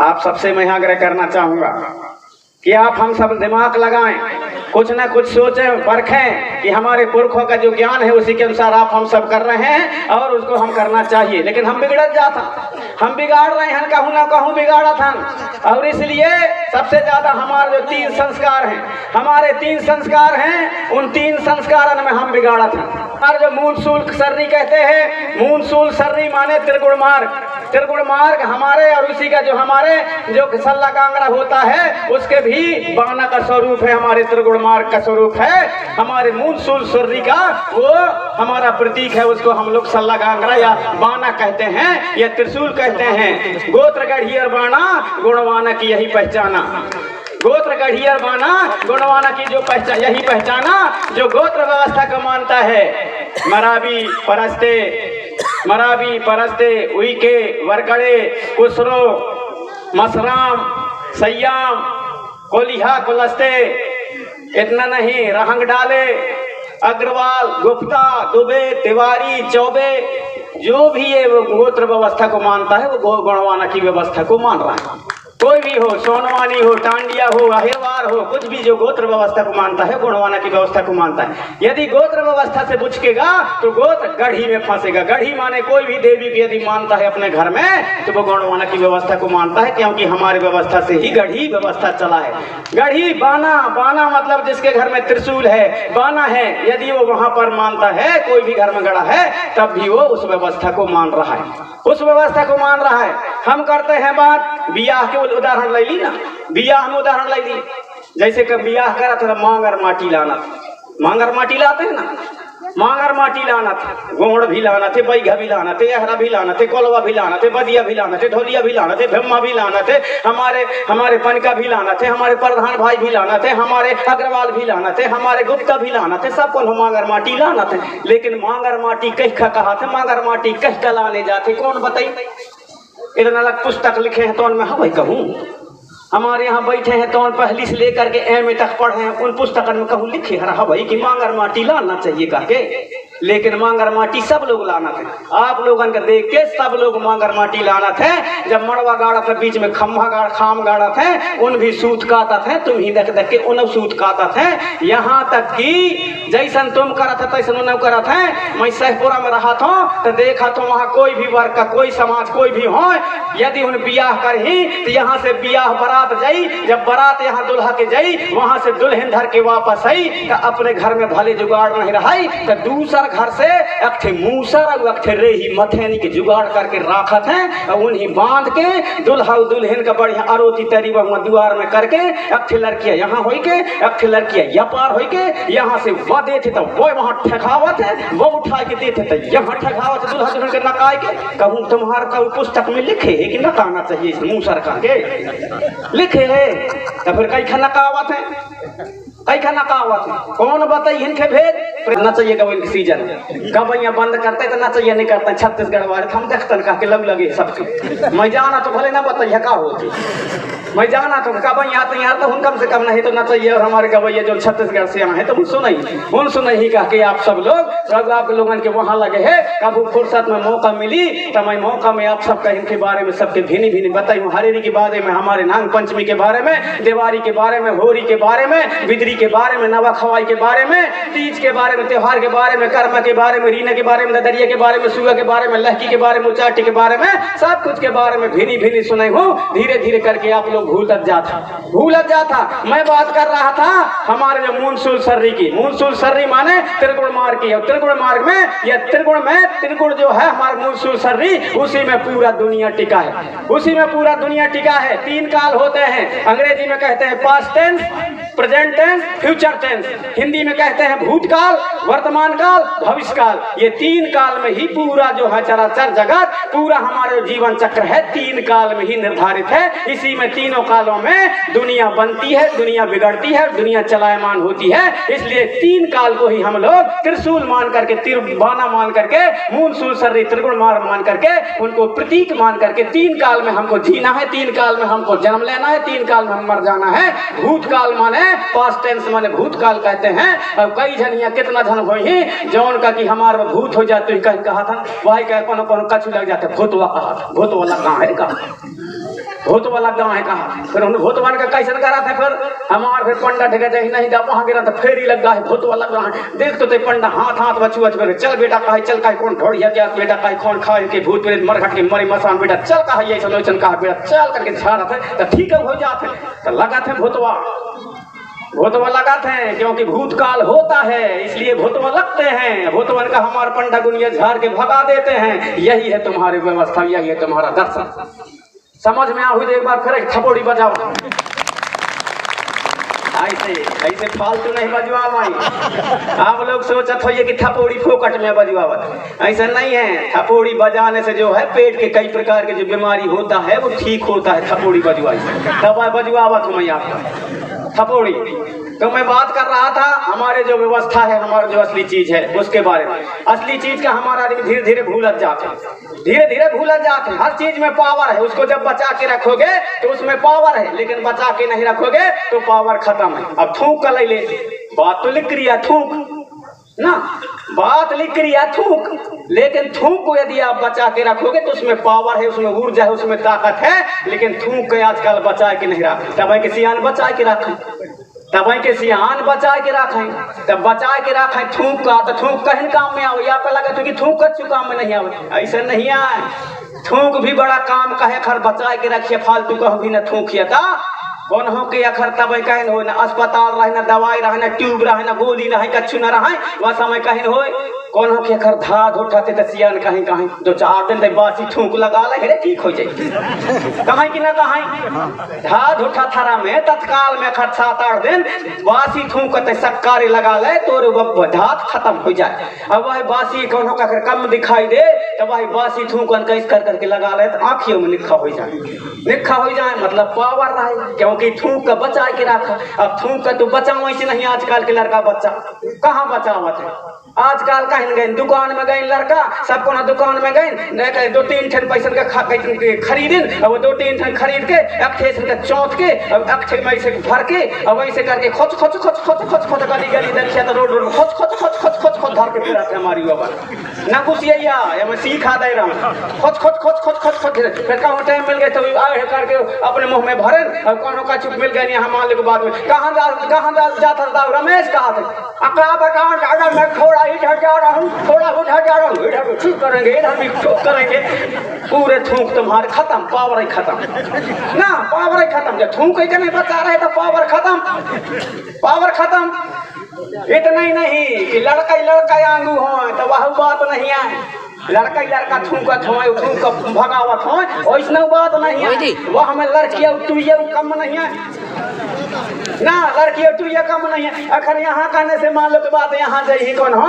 आप सबसे मैं आग्रह करना चाहूंगा कि आप हम सब दिमाग लगाएं, कुछ ना कुछ सोचें, परखें कि हमारे पुरखों का जो ज्ञान है उसी के अनुसार आप हम सब कर रहे हैं और उसको हम करना चाहिए। लेकिन हम बिगड़ जाता, हम बिगाड़ रहे हैं, कहूँ ना कहूँ बिगाड़ा था। और इसलिए सबसे ज्यादा हमारे जो 3 संस्कार हैं, हमारे 3 संस्कार हैं, उन 3 संस्कारों में हम बिगाड़ा था। और जो मूलशूल सर्री कहते हैं, मूलशूल सर्री माने त्रिगुण मार्ग, त्रिगुण मार्ग हमारे और उसी का जो हमारे जो सल्ला कांगड़ा होता है उसके भी बाना का स्वरूप है, हमारे त्रिगुण मार्ग का स्वरूप है। हमारे मूलशूल सर्री का वो हमारा प्रतीक है, उसको हम लोग सल्ला कांगड़ा या बाना कहते हैं या त्रिशूल कहते हैं। गोत्र गढ़ियर बाना गुणवाना की यही पहचाना, गोत्र गढ़ियर बाना गुणवाना की जो पहचान, यही पहचाना जो गोत्र व्यवस्था को मानता है। मराबी परस्ते उइके वरकड़े कुसरो मसराम सयाम कोलिहा कुलस्ते, इतना नहीं, रहंग डाले अग्रवाल गुप्ता दुबे तिवारी चौबे, जो भी ये वो गोत्र व्यवस्था को मानता है वो गुणवाना की व्यवस्था को मान रहा है। कोई भी हो, सोनवानी हो, टांडिया हो, अहिरवार हो, कुछ भी जो गोत्र व्यवस्था को मानता है गुणवाना की व्यवस्था को मानता है। यदि गोत्र व्यवस्था से बुचकेगा तो गोत्र गढ़ी में फंसेगा। गढ़ी माने कोई भी देवी की यदि मानता है अपने घर में तो वो गुणवाना की व्यवस्था को मानता है, क्योंकि हमारी व्यवस्था से ही गढ़ी व्यवस्था चला है। गढ़ी बाना, बाना मतलब जिसके घर में त्रिशूल है, बाना है, यदि वो वहां पर मानता है, कोई भी घर में गड़ा है, तब भी वो उस व्यवस्था को मान रहा है, उस व्यवस्था को मान रहा है। हम करते हैं बात बियाह के उदाहरण ले ली ना, बियाह में उदाहरण ले ली, जैसे कि बियाह करा थोड़ा मांगर माटी लाना, मांगर माटी लाते हैं ना, मांगर माटी लाना था, गोड़ भी लाना थे, बैगा भी लाना थे, अहरा भी लाना थे, कोलवा भी लाना थे, बदिया भी लाना थे, ढोलिया भी लाना थे, भम्मा भी लाना थे, हमारे पनका भी लाना थे, हमारे प्रधान भाई भी लाना थे, हमारे अग्रवाल भी लाना थे, हमारे गुप्ता भी लाना थे, सबको मांगर माटी लाना थे। लेकिन मांगर माटी कह कहा था, मांगर माटी कह लाने जाते, कौन बताई? इतना अलग पुस्तक लिखे हैं तो मैं हाँ भाई कहूँ, हमारे यहाँ बैठे हैं तो पहली से लेकर के एम तक पढ़े हैं, उन पुस्तकों में कहूँ लिखे है भाई कि मांगर माटी लाना चाहिए करके। लेकिन मांगर माटी सब लोग लाना थे, आप लोगों का देख के सब लोग मांगर माटी लाना थे। जब मड़वा गाड़ा था, बीच में खम्भा गाड़ा खाम गाड़ा थे, उन भी सूत काता थे, तुम ही देख देख के उन सूत काता थे। यहाँ तक कि जैसन तुम करा था तैसन उन करा था। मैं सहपुरा में रहा था तो देखा तो वहाँ कोई भी वर्ग का, कोई समाज कोई भी हो, यदि उन बियाह कर ही तो यहाँ से बियाह बारात जाई, जब बारात यहाँ दुल्हा के जाई, वहाँ से दुल्हन धर के वापस आई तो अपने घर में भले जुगाड़ नहीं रहाई तो दूसरा घर से एक थे मूसर और एक थे रेही मथेनी के जुगाड़ करके राखत हैं, और उन्हीं बांध के दुल्हा दुल्हन का बढ़िया अरोती तरी वहाँ द्वार में करके एक थे लड़कियां यहाँ हो के, एक थे लड़कियां या पार हो के, यहाँ से वह देते तो वो वहाँ ठकावत है, वो उठा के देते तो यहाँ ठकावत है, दुल्हा दुल्हन के नकाय के। कहूँ तुम्हारे का पुस्तक में लिखे है कि नकाना चाहिए इस मूसर का के लिखे है, तो फिर कई खा नकावत है, कई खा नकावत है, कौन बताई इनके भेद? ना चाहिए गवैन की सीजन, गवैया बंद करते तो ना चाहिए नहीं करते। छत्तीसगढ़ वाले हम देखते कहा के लग लगे सबके, मैं जाना तो भले ना बताइए का होती, मैं जाना तो गवैया तो यहाँ तो कम से कम नहीं तो ना चाहिए। और हमारे गवैया जो छत्तीसगढ़ से आए हैं तो उन सुनई कहा कि आप सब लोग आप लोगों के वहाँ लगे है, कब फुर्सत में मौका मिली तो मैं मौका में आप सबका इनके बारे में सबके भिनी भिनी बताई हूँ। हरेरी के बारे में, हमारे नांग पंचमी के बारे में, देवारी के बारे में, होरी के बारे में, बिदरी के बारे में, नवा खवाई के बारे में, तीज के बारे में, त्योहार के बारे में, कर्म के बारे में, रीना के बारे में, ददरिया के बारे में, सुगा के बारे में, लहकी के बारे में, उचाटी के बारे में, सब कुछ के बारे में भिनी भिनी सुनाई हूँ। धीरे धीरे करके आप लोग भूलत जाता। मैं बात कर रहा था हमारे जो मूलशूल सर्री की, मूलशूल सर्री माने त्रिगुण मार्ग की, और त्रिगुण मार्ग में या त्रिगुण जो है हमारा मूलशूल सर्री, उसी में पूरा दुनिया टिका है, उसी में पूरा दुनिया टिका है। 3 काल होते हैं, अंग्रेजी में कहते हैं past tense, present tense, future tense, Hindi में कहते हैं भूतकाल, वर्तमान काल, भविष्य काल। ये 3 काल में ही पूरा जो है चराचर जगत, पूरा हमारा जीवन चक्र है 3 काल में ही निर्धारित है। इसी में तीनों कालों में दुनिया बनती है, दुनिया बिगड़ती है, दुनिया चलायमान होती है। इसलिए 3 काल को ही हम लोग त्रिशूल मान करके, बाना मान करके, मूलशूल सर्री त्रिगुण मार्ग मान करके, उनको प्रतीक मान करके 3 काल में हमको जीना है, 3 काल में हमको जन्म लेना है, 3 काल में हम मर जाना है। भूतकाल माने पास्ट टेंस माने भूतकाल कहते हैं। और कई जनिया कितना धन हो ही जौन का कि हमारे भूत हो जाते कहीं कहा था, वही कह कोनो कछु लग जाते भूतवा कहा था, भूत वाला कहाँ है, कहा भूतवा लग गया है कहा। फिर उन्हें भूतवन का कैसन करा था। फिर हमार फिर पंडा ढेगा जाए नहीं जा वहां गिरा तो फेरी लग गया है भूतवा लग रहा है। देख तो ते पंडा हाथ हाथ बचुआ फिर चल बेटा कहा चल कहा कौन ढोड़िया क्या बेटा कहा कौन खाए के भूत प्रेत मर घट के मरी मसान बेटा चल कहा ये सलोचन कहा बेटा चल करके झाड़ा थे तो ठीक है हो जाते तो लगा थे भूतवा लगाते हैं क्योंकि भूतकाल होता है इसलिए भूतवा लगते हैं। भूतवन का हमारे पंडा गुनिया झाड़ के भगा देते हैं। यही है तुम्हारी व्यवस्था, यही है तुम्हारा दर्शन। समझ में आहुई एक बार फिर एक थपोड़ी बजाओ। ऐसे फालतू नहीं बजवा माई। आप लोग सोचत हो कि थपोड़ी फोकट में बजवावत, ऐसा नहीं है। थपोड़ी बजाने से जो है पेट के कई प्रकार के जो बीमारी होता है वो ठीक होता है। थपोड़ी बजवाई तब बजवावत हूँ मैं आपका थपोड़ी। तो मैं बात कर रहा था हमारे जो व्यवस्था है, हमारा जो असली चीज है उसके बारे में। असली चीज का हमारा आदमी धीरे धीरे भूलत जाते हैं। हर चीज में पावर है, उसको जब बचा के रखोगे तो उसमें पावर है, लेकिन बचा के नहीं रखोगे तो पावर खत्म है। अब थूक का ले बात तो लिख रही है थूक ना, बात लिख रही है थूक, लेकिन थूक को यदि आप बचा के रखोगे तो उसमें पावर है, उसमें ऊर्जा है, उसमें ताकत है। लेकिन थूक के आजकल बचा के नहीं रखें। तब के सियान बचा के रखें, तब के सियान बचा के रखें, तब बचा के रखें थूक का। तो थूक कहीं काम में आओ, या पे लगा तो कि थूक कच्चू काम में नहीं आवे, ऐसा नहीं आए। थूक भी बड़ा काम का है, खर बचा के रखिए। फालतू का भी न थूकिए था कौन हो के अखर तब कहीं हो, न अस्पताल रहे, न दवाई रहे, न ट्यूब रहे, न गोली रहे, कच्छु न रहे, वह समय कहीं हो कौन हो के अखर धाध उठाते तो सियान कहीं 2-4 दिन बासी थूक लगा ले ठीक हो जाए। कहीं कि ना कहीं धाध उठा थारा में तत्काल में अखर 7-8 दिन बासी थूक सक्कारी लगा ले तो धाध खत्म हो जाए। अब वह बासी कौन हो अगर कम दिखाई दे तो वही बासी थूक कैसे कर करके लगा ले तो आँखियों में निखा हो जाए मतलब पावर रहे, क्योंकि थूक का बचा के रखा। अब थूक का तो बचाओ ऐसे नहीं। आजकल के लड़का बच्चा कहाँ बचावत है, आजकल कहीं गए दुकान में गए लड़का सबको ना दुकान में गए 2-3 ठन पैसा का खरीदिन, अब 2-3 ठन खरीद के अक्षे से चौथ के अब अक्षे में से भर के अब ऐसे करके खोच गली देखिए तो रोड खोच धर के फिर हमारी बाबा ना कुछ यही मैं सीखा दे रहा हूँ। खोच फिर कहूँ टाइम मिल गए तो करके अपने मुँह में भरे। अब कौन का चुप मिल गया यहाँ मान लो बाद में कहाँ जाता था रमेश कहा था अकड़ा मैं थोड़ा इधर जा रहा हूँ, थोड़ा उधर जा रहा हूँ, इधर भी ठीक करेंगे, इधर भी ठीक करेंगे। पूरे थूक तुम्हारे खत्म, पावर ही खत्म ना, पावर ही खत्म। जब थूक ही नहीं बचा रहे तो पावर खत्म। इतना ही नहीं कि लड़का आंगू हो तो वह बात नहीं है। लड़का थूकत हो भगावत हो वैसना बात नहीं है। वह हमें लड़कियाँ कम नहीं है ना, लड़कियों तू ये कम नहीं है। अखर यहाँ कहने से मान लो के बात यहाँ जाइए कौन हो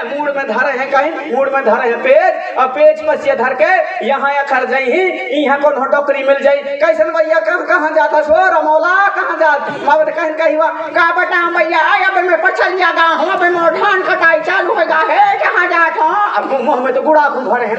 मूड में धरे हैं, कहीं मूड में धरे हैं पेज और पेज पर से धर के यहाँ अखर जाइए यहाँ कौन हो डोकरी मिल जाई। कैसे भैया कहाँ जाता सो रमौला कहाँ जात कहीं हुआ का बता भैया अब मैं पछलिया गा हूँ, अब मैं धान कटाई चालू होगा है कहाँ जात हो। अब मुँह में तो गुड़ा भरे है।